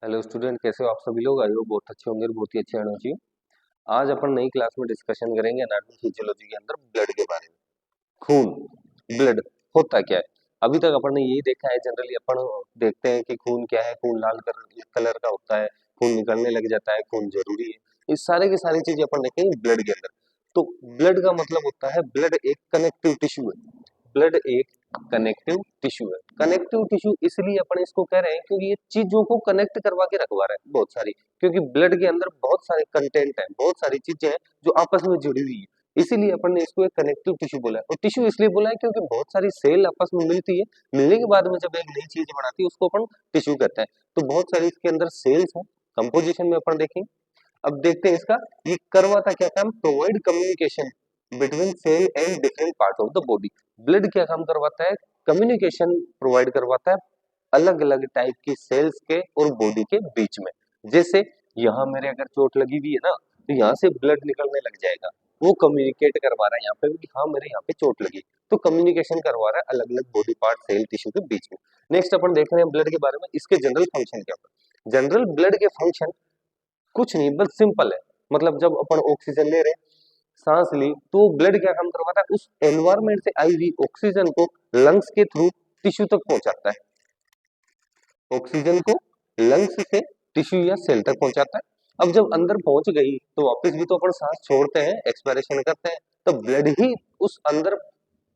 Hello student, कैसे हो आप सभी लोग? आई होप बहुत अच्छे होंगे और बहुत ही अच्छे होना चाहिए। आज अपन नई क्लास में डिस्कशन करेंगे एनाटॉमी फिजियोलॉजी के अंदर ब्लड के बारे में। खून, ब्लड होता क्या है? अभी तक अपन ने यही देखा है, जनरली अपन देखते हैं कि खून क्या है, खून लाल कलर का होता है, खून निकलने लग जाता है, खून जरूरी है। इस सारे की सारी चीजें अपन देखेंगे ब्लड के अंदर। तो ब्लड का मतलब होता है, ब्लड एक कनेक्टिव टिश्यू है। ब्लड एक कनेक्टिव टिश्यू है। कनेक्टिव टिश्यू इसलिए अपन इसको कह रहे हैं क्योंकि ये चीजों को कनेक्ट करवा के रखवा रहा है बहुत सारी। क्योंकि ब्लड के अंदर बहुत सारे कंटेंट है, बहुत सारी चीजें हैं जो आपस में जुड़ी हुई है। इसीलिए अपन ने इसको एक कनेक्टिव टिश्यू बोला है। और टिश्यू इसलिए बोला है क्योंकि बहुत सारी सेल आपस में मिलती है, मिलने के बाद में जब एक नई चीज बनाती है उसको अपन टिश्यू कहते हैं। तो बहुत सारी इसके अंदर सेल्स है। कंपोजिशन में अपन देखेंगे। अब देखते हैं इसका ये करवाता क्या काम, provide communication between cell and different part of the body. Blood क्या काम करवाता है? कम्युनिकेशन प्रोवाइड करवाता है अलग अलग टाइप की सेल्स के और बॉडी के बीच में। जैसे यहाँ मेरे अगर चोट लगी हुई है ना, तो यहाँ से ब्लड निकलने लग जाएगा। वो कम्युनिकेट करवा रहा है यहाँ पे कि हाँ मेरे यहाँ पे चोट लगी। तो कम्युनिकेशन करवा रहा है अलग अलग बॉडी पार्ट सेल टिश्यू के बीच में। नेक्स्ट अपन देख रहे हैं ब्लड के बारे में, इसके जनरल फंक्शन क्या होता है। जनरल ब्लड के फंक्शन कुछ नहीं, बस सिंपल है। मतलब जब अपन ऑक्सीजन ले रहे हैं, सांस ली, तो ब्लड क्या काम करवाता है, उस एनवायरमेंट से आई हुई ऑक्सीजन को लंग्स के थ्रू टिश्यू तक पहुंचाता है। ऑक्सीजन को लंग्स से टिश्यू या सेल तक पहुंचाता है। अब जब अंदर पहुंच गई तो वापस भी तो अपन सांस छोड़ते हैं, एक्सपायरेशन करते हैं। तो ब्लड ही उस अंदर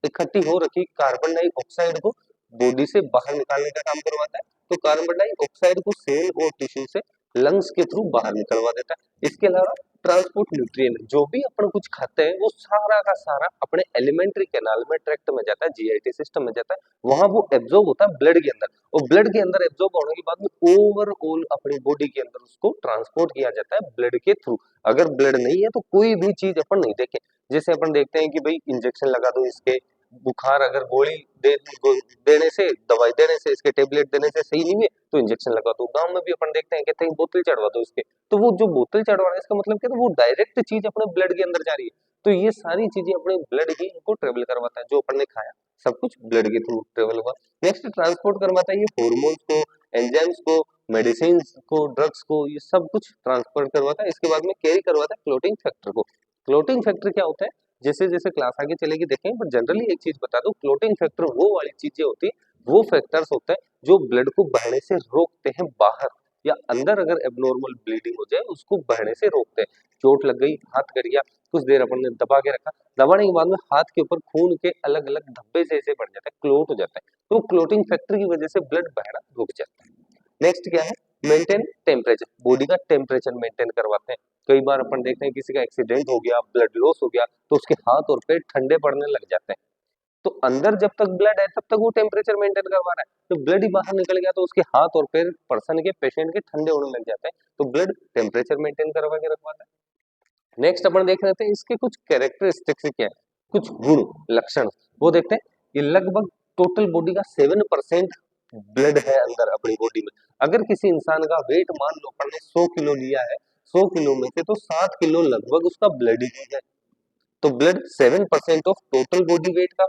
इकट्ठी हो रखी कार्बन डाइऑक्साइड को बॉडी से बाहर निकालने का काम करवाता है। तो कार्बन डाइऑक्साइड को सेल और टिश्यू से लंग्स के थ्रू बाहर निकलवा देता है। इसके अलावा ट्रांसपोर्ट न्यूट्रिएंट जो भी अपन कुछ खाते हैं वो सारा का सारा अपने एलिमेंट्री कैनाल में ट्रैक्ट में जाता है, जीआईटी सिस्टम में जाता है। वहां वो एब्जॉर्ब होता है ब्लड के अंदर। और ब्लड के अंदर एब्जॉर्ब होने के बाद में ओवरऑल अपनी बॉडी के अंदर उसको ट्रांसपोर्ट किया जाता है ब्लड के थ्रू। अगर ब्लड नहीं है तो कोई भी चीज अपन नहीं देखे। जैसे अपन देखते हैं कि भाई इंजेक्शन लगा दो इसके, बुखार अगर गोली देने से, दवाई देने से, इसके टेबलेट देने से सही नहीं है तो इंजेक्शन लगा दो। गांव में भी अपन देखते हैं, कहते हैं बोतल चढ़वा दो इसके। तो वो जो बोतल चढ़वा रहे हैं इसका मतलब क्या है, वो डायरेक्ट चीज अपने ब्लड के अंदर जा रही है। तो ये सारी चीजें अपने ब्लड ही इनको ट्रेवल करवाता है। जो अपन ने खाया सब कुछ ब्लड के थ्रू ट्रेवल हुआ। नेक्स्ट ट्रांसपोर्ट करवाता है ये हॉर्मोन्स को, एंजाइम्स को, मेडिसिन को, ड्रग्स को, ये सब कुछ ट्रांसपोर्ट करवाता है। इसके बाद में कैरी करवाता है क्लोटिंग फैक्टर को। क्लोटिंग फैक्टर क्या होता है, जैसे जैसे क्लास आगे चलेगी देखेंगे, पर जनरली एक चीज बता दो, क्लोटिंग फैक्टर वो वाली चीजें होती है, वो फैक्टर्स होते हैं जो ब्लड को बहने से रोकते हैं बाहर, या अंदर अगर एबनॉर्मल ब्लीडिंग हो जाए उसको बहने से रोकते हैं। चोट लग गई, हाथ कर गया, कुछ देर अपन ने दबा के रखा, दबाने के बाद में हाथ के ऊपर खून के अलग अलग धब्बे से ऐसे बढ़ जाता है, क्लोट हो जाता है। तो क्लोटिंग फैक्टर की वजह से ब्लड बहना रुक जाता है। नेक्स्ट क्या है, मेंटेन टेम्परेचर। बॉडी का टेम्परेचर मेंटेन करवाते हैं। कई बार अपन देखते हैं किसी का एक्सीडेंट हो गया, ब्लड लॉस हो गया, तो उसके हाथ और पैर ठंडे पड़ने लग जाते हैं। तो अंदर जब तक ब्लड है तब तक वो टेम्परेचर मेंटेन करवा रहा है। तो ब्लड ही बाहर निकल गया तो उसके हाथ और पैर पर्सन के, पेशेंट के ठंडे होने लग जाते हैं। तो ब्लड टेम्परेचर मेंटेन करवा के रखवाता है। नेक्स्ट अपन देख रहे थे इसके कुछ कैरेक्टरिस्टिक्स क्या है, कुछ गुण लक्षण, वो देखते हैं। ये लगभग टोटल बॉडी का 7% ब्लड है अंदर अपनी बॉडी में। अगर किसी इंसान का वेट मान लो अपन ने 100 किलो लिया है, 100 किलो में से तो 7 किलो लगभग उसका ब्लड ही है। तो blood 7% of total body weight का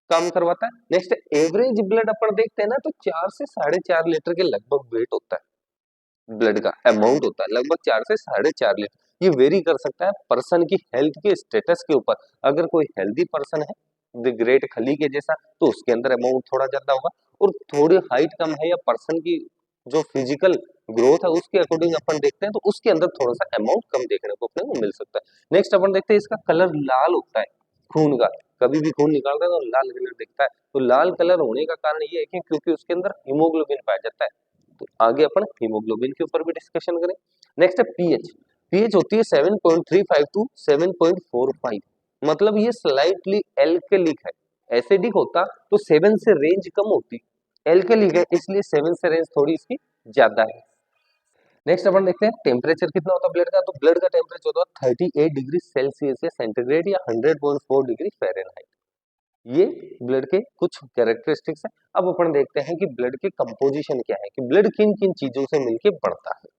काम करवाता है। नेक्स्ट एवरेज ब्लड अपन देखते हैं ना, तो 4 से 4.5 लीटर के लगभग वेट होता है, ब्लड का अमाउंट होता है लगभग 4 से 4.5 लीटर। ये वेरी कर सकता है पर्सन की हेल्थ के स्टेटस के ऊपर। अगर कोई हेल्दी पर्सन है, द ग्रेट खली के जैसा, तो उसके अंदर अमाउंट थोड़ा ज्यादा होगा। और थोड़ी हाइट कम है या पर्सन की जो फिजिकल ग्रोथ है उसके अकॉर्डिंग अपन देखते हैं तो उसके अंदर थोड़ा सा अमाउंट कम देखने को अपने को मिल सकता है। नेक्स्ट अपन देखते हैं इसका कलर लाल होता है खून का। कभी भी खून निकालता है तो लाल कलर दिखता है। तो लाल कलर होने का कारण ये है कि क्योंकि उसके अंदर हीमोग्लोबिन पाया जाता है। तो आगे अपन हीमोग्लोबिन के ऊपर भी डिस्कशन करें। नेक्स्ट है पीएच। पीएच होती है 7.35 टू 7.45। मतलब ये स्लाइटली एल्केलिक है। एसिडिक होता तो 7 से रेंज कम होती, एल्केलिक है इसलिए 7 से रेंज थोड़ी इसकी ज्यादा है। नेक्स्ट अपन देखते हैं टेम्परेचर कितना होता है ब्लड का। तो ब्लड का टेम्परेचर होता है 38 डिग्री सेल्सियस या सेंटीग्रेड या 100.4 डिग्री फ़ारेनहाइट। ये ब्लड के कुछ कैरेक्टरिस्टिक्स है। अब अपन देखते हैं कि ब्लड के कंपोजिशन क्या है, कि ब्लड किन किन चीजों से मिलके बढ़ता है।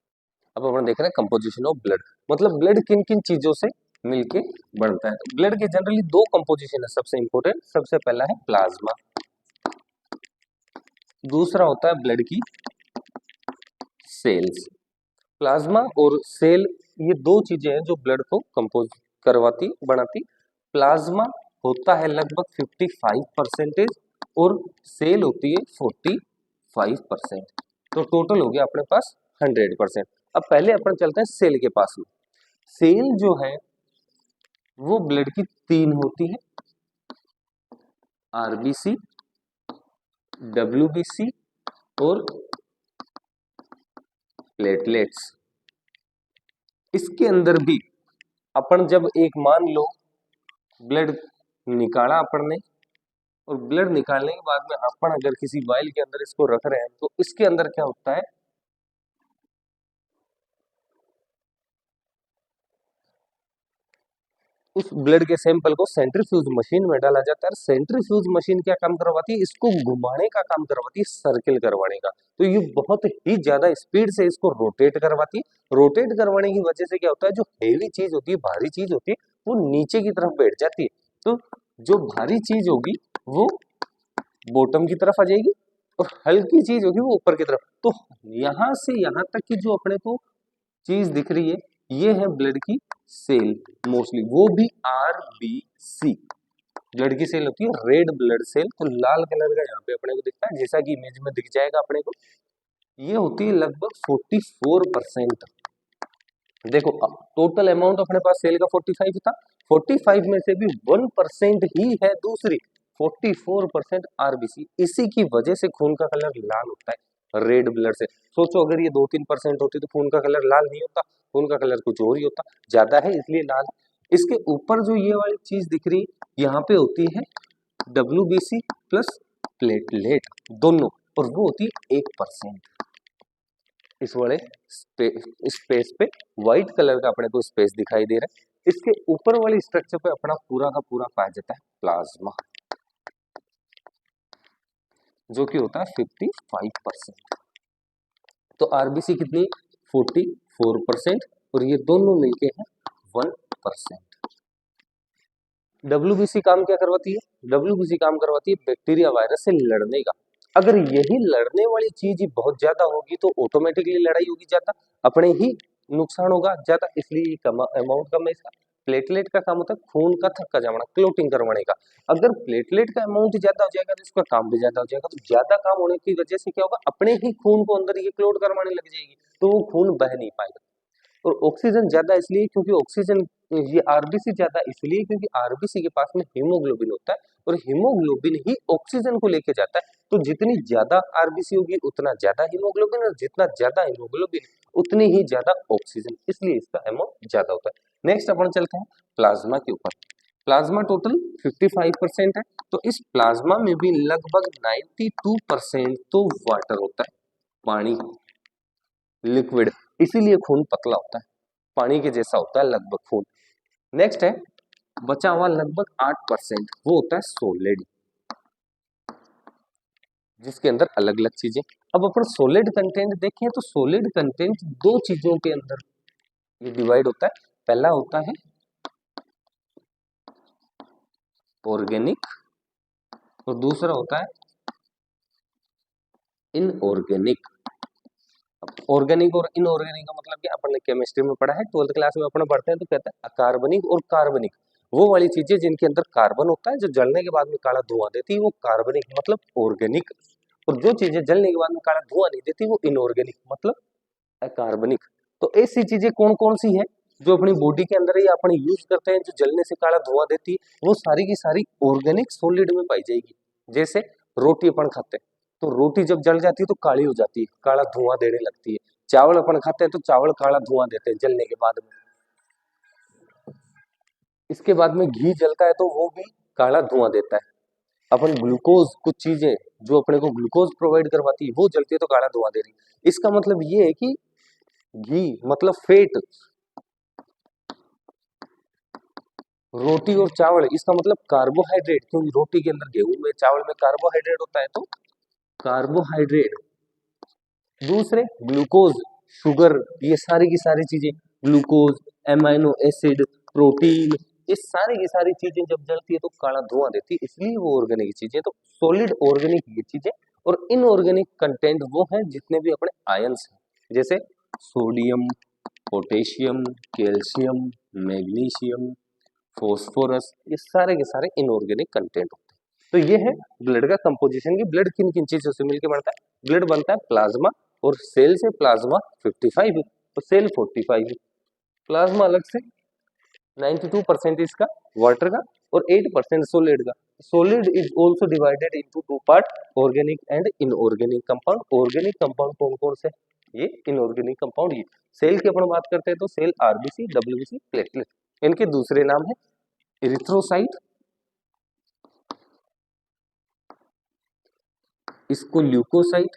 अब अपन देख रहे हैं कंपोजिशन ऑफ ब्लड, मतलब ब्लड किन किन चीजों से मिलके बढ़ता है। तो ब्लड के जनरली दो कंपोजिशन है सबसे इंपॉर्टेंट। सबसे पहला है प्लाज्मा, दूसरा होता है ब्लड की सेल्स। प्लाज्मा और सेल ये दो चीजें हैं जो ब्लड को कंपोज करवाती बनाती। प्लाज्मा होता है लगभग 55% और सेल होती है 45%। तो टोटल हो गया अपने पास 100%। अब पहले अपन चलते हैं सेल के पास में। सेल जो है वो ब्लड की तीन होती है, आरबीसी, डब्ल्यूबीसी और प्लेटलेट्स। इसके अंदर भी अपन जब एक मान लो ब्लड निकाला अपन ने, और ब्लड निकालने के बाद में अपन अगर किसी वाइल के अंदर इसको रख रहे हैं तो इसके अंदर क्या होता है, उस ब्लड के सैंपल को सेंट्रीफ्यूज मशीन में डाला जाता है। सेंट्रीफ्यूज मशीन क्या काम करवाती है, इसको घुमाने का काम करवाती है, सर्किल करवाने का। तो ये बहुत ही ज्यादा स्पीड से इसको रोटेट करवाती है। रोटेट करवाने की वजह से क्या होता है, जो हेवी चीज होती है, भारी चीज होती है, वो नीचे की तरफ बैठ जाती है। तो जो भारी चीज होगी वो बॉटम की तरफ आ जाएगी और हल्की चीज होगी वो ऊपर की तरफ। तो यहां से यहां तक की जो अपने को चीज दिख रही है ये है ब्लड की सेल, मोस्टली वो भी आरबीसी। ब्लड की सेल होती है रेड ब्लड सेल। तो लाल कलर का यहाँ पे अपने को दिखता है, जैसा कि इमेज में दिख जाएगा अपने को। ये होती है लगभग 44%। देखो टोटल अमाउंट अपने पास सेल का 45 था, 45 में से भी 1% ही है दूसरी, 44% आरबीसी। इसी की वजह से खून का कलर लाल होता है रेड ब्लड से। सोचो अगर ये 2-3% होती तो खून का कलर लाल नहीं होता, खून का कलर कुछ और ही होता। ज्यादा है इसलिए लाल। इसके ऊपर जो ये वाली चीज दिख रही यहाँ पे होती है डब्ल्यूबीसी प्लस प्लेटलेट दोनों, और वो होती है 1%। इस वाले स्पेस पे व्हाइट कलर का अपने को स्पेस दिखाई दे रहा है। इसके ऊपर वाली स्ट्रक्चर पे अपना पूरा का पूरा पाया जाता है प्लाज्मा, जो कि होता है 55%। तो आरबीसी कितनी, 44%, और ये दोनों मिलके हैं 1%। डब्ल्यूबीसी काम क्या करवाती है, डब्ल्यूबीसी काम करवाती है बैक्टीरिया वायरस से लड़ने का। अगर यही लड़ने वाली चीज ही बहुत ज्यादा होगी तो ऑटोमेटिकली लड़ाई होगी ज्यादा, अपने ही नुकसान होगा ज्यादा, इसलिए अमाउंट कम है इसका। प्लेटलेट का काम होता है खून का थक्का जमाना, क्लोटिंग करवाने का। अगर प्लेटलेट का अमाउंट ज्यादा हो जाएगा तो इसका काम भी ज्यादा हो जाएगा। तो ज्यादा काम होने की वजह से क्या होगा, अपने ही खून को अंदर ये क्लोट करवाने लग जाएगी, तो वो खून बह नहीं पाएगा। और ऑक्सीजन ज्यादा इसलिए क्योंकि ऑक्सीजन, ये आरबीसी ज्यादा इसलिए क्योंकि आरबीसी के पास में हीमोग्लोबिन होता है, और हीमोग्लोबिन ही ऑक्सीजन को लेके जाता है। तो जितनी ज्यादा आरबीसी होगी उतना ज्यादा हीमोग्लोबिन, और जितना ज्यादा हीमोग्लोबिन उतनी ही ज्यादा ऑक्सीजन, इसलिए इसका अमाउंट ज्यादा होता है। नेक्स्ट अपन चलते हैं प्लाज्मा के ऊपर। प्लाज्मा टोटल 55% है। तो इस प्लाज्मा में भी लगभग 92% तो वाटर होता है, पानी, लिक्विड। इसीलिए खून पतला होता है, पानी के जैसा होता है लगभग खून। नेक्स्ट है बचा हुआ लगभग 8%, वो होता है सोलिड, जिसके अंदर अलग अलग चीजें। अब अपन सोलिड कंटेंट देखें तो सोलिड कंटेंट दो चीजों के अंदर ये डिवाइड होता है। पहला होता है ऑर्गेनिक और दूसरा होता है इनऑर्गेनिक। ऑर्गेनिक और इनऑर्गेनिक का मतलब क्या, अपन ने केमिस्ट्री में पढ़ा है, 12th क्लास में अपन पढ़ते हैं तो कहता है अकार्बनिक और कार्बनिक। वो वाली चीजें जिनके अंदर कार्बन होता है, जो जलने के बाद में काला धुआं देती है, वो कार्बनिक मतलब ऑर्गेनिक। और जो चीजें जलने के बाद में काला धुआं नहीं देती वो इनऑर्गेनिक मतलब अकार्बनिक। तो ऐसी चीजें कौन कौन सी है जो अपनी बॉडी के अंदर ही अपन यूज करते हैं, जो जलने से काला धुआं देती है, वो सारी की सारी ऑर्गेनिक सॉलिड में पाई जाएगी। जैसे रोटी अपन खाते हैं तो रोटी जब जल जाती है तो काली हो जाती है, काला धुआं देने लगती है। चावल अपन खाते हैं तो चावल काला धुआं देते हैं जलने के बाद में। इसके बाद में घी जलता है तो वो भी काला धुआं देता है। अपन ग्लूकोज, कुछ चीजें जो अपने को ग्लूकोज प्रोवाइड करवाती है वो जलती है तो काला धुआं दे रही है। इसका मतलब ये है कि घी मतलब फैट, रोटी और चावल, इसका मतलब कार्बोहाइड्रेट, क्योंकि रोटी के अंदर गेहूं में, चावल में कार्बोहाइड्रेट होता है, तो कार्बोहाइड्रेट। दूसरे ग्लूकोज, शुगर, ये सारी की सारी चीजें, ग्लूकोज, एमाइनो एसिड, प्रोटीन, ये सारी की सारी चीजें जब जलती है तो काला धुआं देती है, इसलिए वो ऑर्गेनिक चीजें। तो सॉलिड ऑर्गेनिक ये चीजें, और इनऑर्गेनिक कंटेंट वो है जितने भी अपने आयंस हैं। जैसे sodium, potassium, calcium, magnesium, phosphorus, ये सारे के सारे इनऑर्गेनिक कंटेंट होते हैं। तो ये है ब्लड का कंपोजिशन की ब्लड किन किन चीजों से मिलकर बनता है। ब्लड बनता है प्लाज्मा, और सेल से प्लाज्मा 55 तो सेल 45 है। प्लाज्मा अलग से 92% इसका वाटर का और 8% सोलिड का। Solid is also divided into two part, organic and inorganic compound. Organic compound कौन कौन से, ये इनऑर्गेनिक कंपाउंड। ये सेल की अपन बात करते हैं तो सेल आरबीसी, डब्ल्यूबीसी, प्लेटलेट, इनके दूसरे नाम है इरिथ्रोसाइट, इसको ल्यूकोसाइट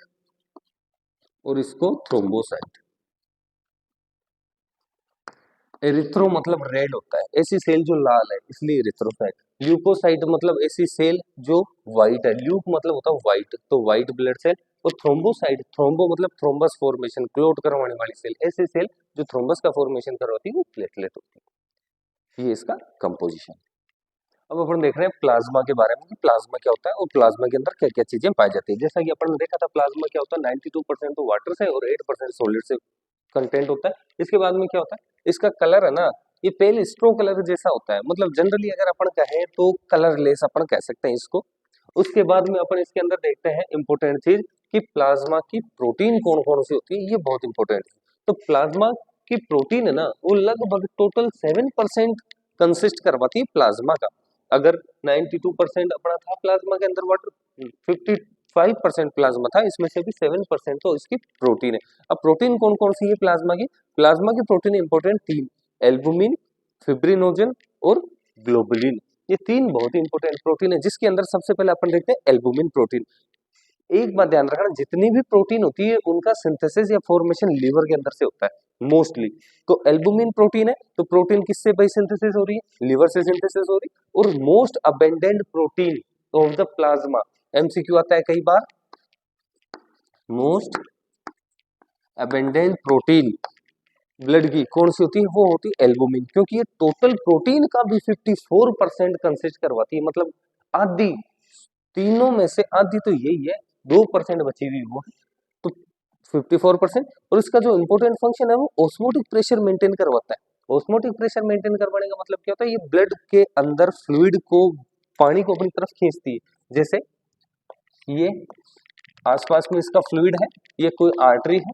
और इसको थ्रोम्बोसाइट। एरिथ्रो मतलब रेड होता है, ऐसी सेल जो लाल है इसलिए एरिथ्रोसाइट। ल्यूकोसाइट मतलब ऐसी सेल जो व्हाइट है, ल्यूक मतलब होता है व्हाइट, तो व्हाइट ब्लड सेल। और थ्रोम्बोसाइट, थ्रोम्बो मतलब थ्रोम्बस फॉर्मेशन, क्लोट करवाने वाली सेल, ऐसी सेल जो थ्रोम्बस का फॉर्मेशन करवाती है वो प्लेटलेट होती है। ये इसका कंपोजिशन। अब अपन देख रहे हैं प्लाज्मा के बारे में कि प्लाज्मा क्या होता है और प्लाज्मा के अंदर क्या क्या चीजें पाई जाती है। जैसा कि अपन ने देखा था प्लाज्मा क्या होता है, 92% तो वाटर से और 8% सॉलिड से कंटेंट होता है। इसके बाद में क्या होता है, इसका कलर है ना, ये पेल स्ट्रो कलर जैसा होता है, मतलब जनरली अगर अपन कहें तो कलरलेस अपन कह सकते हैं इसको। उसके बाद में अपन इसके अंदर देखते हैं इंपॉर्टेंट चीज कि प्लाज्मा की प्रोटीन कौन कौन सी होती है, ये बहुत इंपॉर्टेंट है। तो प्लाज्मा की प्रोटीन है ना, वो लगभग टोटल 7% कंसिस्ट करवाती है प्लाज्मा का। अगर 92% अपना था प्लाज्मा के अंदर वाटर, 55% प्लाज्मा था, इसमें से भी 7% तो इसकी प्रोटीन है। अब प्रोटीन कौन कौन सी है प्लाज्मा की, प्लाज्मा की प्रोटीन इंपॉर्टेंट तीन, एल्बुमिन, फिब्रिनोजन और ग्लोबुलिन। ये तीन बहुत ही इंपॉर्टेंट प्रोटीन है, जिसके अंदर सबसे पहले अपन देखते हैं एल्बुमिन प्रोटीन। एक बात ध्यान रखना, जितनी भी प्रोटीन होती है उनका सिंथेसिस या फॉर्मेशन लीवर के अंदर से होता है मोस्टली। तो एल्बुमिन प्रोटीन है, तो प्रोटीन किससे भाई सिंथेसिस हो रही है, लीवर से सिंथेसिस हो रही है। और most abundant protein of the plasma, MCQ आता है कई बार, मोस्ट अबेंडेंट प्रोटीन ब्लड की कौन सी होती है, वो होती है एल्बुमिन, क्योंकि ये टोटल प्रोटीन का भी 54% कंसिस्ट करवाती है, मतलब आधी, तीनों में से आधी तो यही है, 2% बची हुई वो है, तो 54%। और इसका जो इंपॉर्टेंट फंक्शन है वो ऑस्मोटिक प्रेशर मेंटेन करवाता है। ऑस्मोटिक प्रेशर मेंटेन करवाने का मतलब क्या होता है, ये ब्लड के अंदर फ्लूइड को, पानी को अपनी तरफ खींचती है। जैसे ये आसपास में इसका फ्लूइड है, ये कोई आर्टरी है,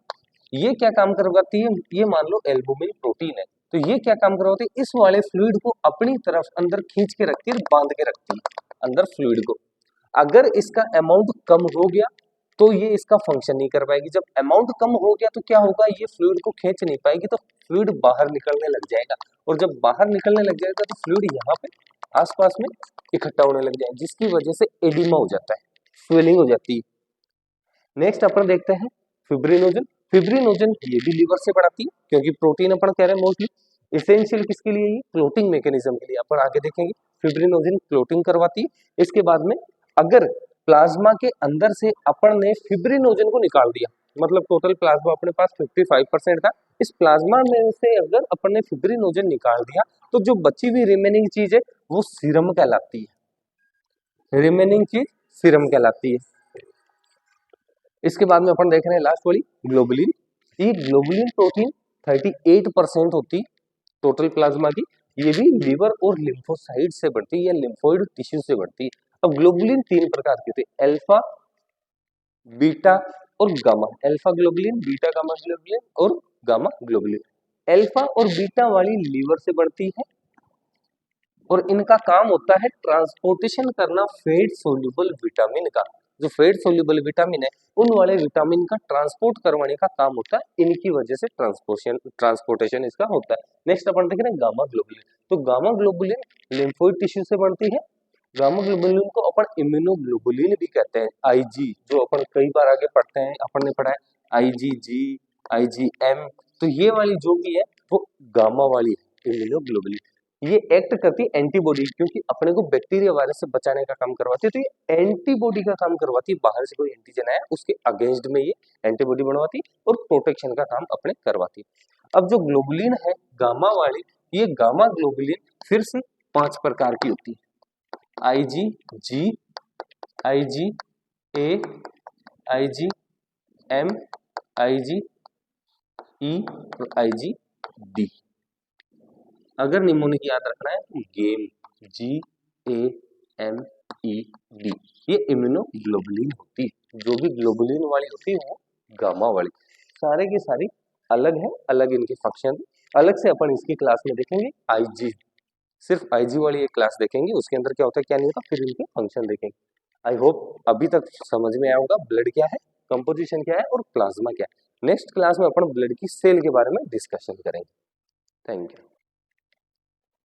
ये क्या काम करवाती है, ये मान लो एल्बुमिन प्रोटीन है, तो ये क्या काम करवाती है, इस वाले फ्लूइड को अपनी तरफ अंदर खींच के रखती है, बांध के रखती है अंदर फ्लूइड को। अगर इसका अमाउंट कम हो गया तो ये इसका फंक्शन नहीं कर पाएगी। जब अमाउंट कम हो गया तो क्या होगा, ये फ्लूइड को खींच नहीं पाएगी, तो फ्लूइड बाहर निकलने लग जाएगा। और जब बाहर निकलने लग जाएगा तो फ्लूइड यहाँ पे आसपास में इकट्ठा होने लग जाएगा, जिसकी वजह से एडिमा हो जाता है, स्वेलिंग हो जाती है। नेक्स्ट अपन देखते हैं फिब्रिनोजन। फिब्रिनोजन ये भी लीवर से बढ़ाती है, क्योंकि प्रोटीन अपन कह रहे हैं मोस्टली इसेंशियल किसके लिए, ये क्लोटिंग मैकेनिज्म के लिए, अपन आगे देखेंगे। फिब्रिनोजन क्लोटिंग करवाती है। इसके बाद में अगर प्लाज्मा के अंदर से अपन ने फिब्रिनोजन को निकाल दिया, मतलब टोटल प्लाज्मा अपने पास 55% था, इस प्लाज्मा में से अगर अपन ने फिब्रिनोजन निकाल दिया तो जो बची हुई रिमेनिंग चीज है वो सीरम कहलाती है, रिमेनिंग चीज सीरम कहलाती है। इसके बाद में अपन देख रहे हैं लास्ट वाली ग्लोबुलिन। ये ग्लोबुलिन प्रोटीन 38% होती टोटल प्लाज्मा की, ये भी लीवर और लिम्फोसाइट से बढ़ती है या लिम्फोइड टिश्यू से बढ़ती है। अब ग्लोबुलिन तीन प्रकार के होते हैं, अल्फा, बीटा और gamma. Alpha globulin, beta gamma globulin और गामा ग्लोबुलिन। अल्फा और बीटा वाली लीवर से बढ़ती है और इनका काम होता है ट्रांसपोर्टेशन करना फैट सोल्यूबल विटामिन का। जो फैट सोल्यूबल विटामिन है उन वाले विटामिन का ट्रांसपोर्ट करवाने का काम होता है, इनकी वजह से ट्रांसपोर्टेशन इसका होता है। नेक्स्ट अपन देख रहे हैं गामा ग्लोबुलिन। तो गामा ग्लोबुलिन लिम्फोइड टिश्यू से बढ़ती है। गामा ग्लोबुलिन को अपन इम्यूनोग्लोबुलिन भी कहते हैं, आईजी, जो अपन कई बार आगे पढ़ते हैं, अपन ने पढ़ा है आईजीजी, आईजीएम। तो ये वाली जो भी है वो गामा वाली है इम्यूनोग्लोबुलिन। ये एक्ट करती है एंटीबॉडी, क्योंकि अपने को बैक्टीरिया वायरस से बचाने का काम करवाती है, तो ये एंटीबॉडी का काम करवाती है। बाहर से कोई एंटीजन आया उसके अगेंस्ट में ये एंटीबॉडी बनवाती है और प्रोटेक्शन का काम अपने करवाती है। अब जो ग्लोबुलिन है गामा वाली, ये गामा ग्लोबुलिन फिर से 5 प्रकार की होती है, आईजी जी, आईजी ए, आईजी एम, आईजी ई और IG डी। अगर निमोनिक याद रखना है तो गेम GAMED, ये इम्यूनोग्लोबुलिन होती है। जो भी ग्लोबुलिन वाली होती है वो गामा वाली, सारे की सारी अलग है, अलग इनके फंक्शन। अलग से अपन इसकी क्लास में देखेंगे IG, सिर्फ IG वाली एक क्लास देखेंगे, उसके अंदर क्या होता है क्या नहीं होता, फिर इनके फंक्शन देखेंगे। आई होप अभी तक समझ में आया होगा ब्लड क्या है, कंपोजिशन क्या है और प्लाज्मा क्या है। नेक्स्ट क्लास में अपन ब्लड की सेल के बारे में डिस्कशन करेंगे। Thank you.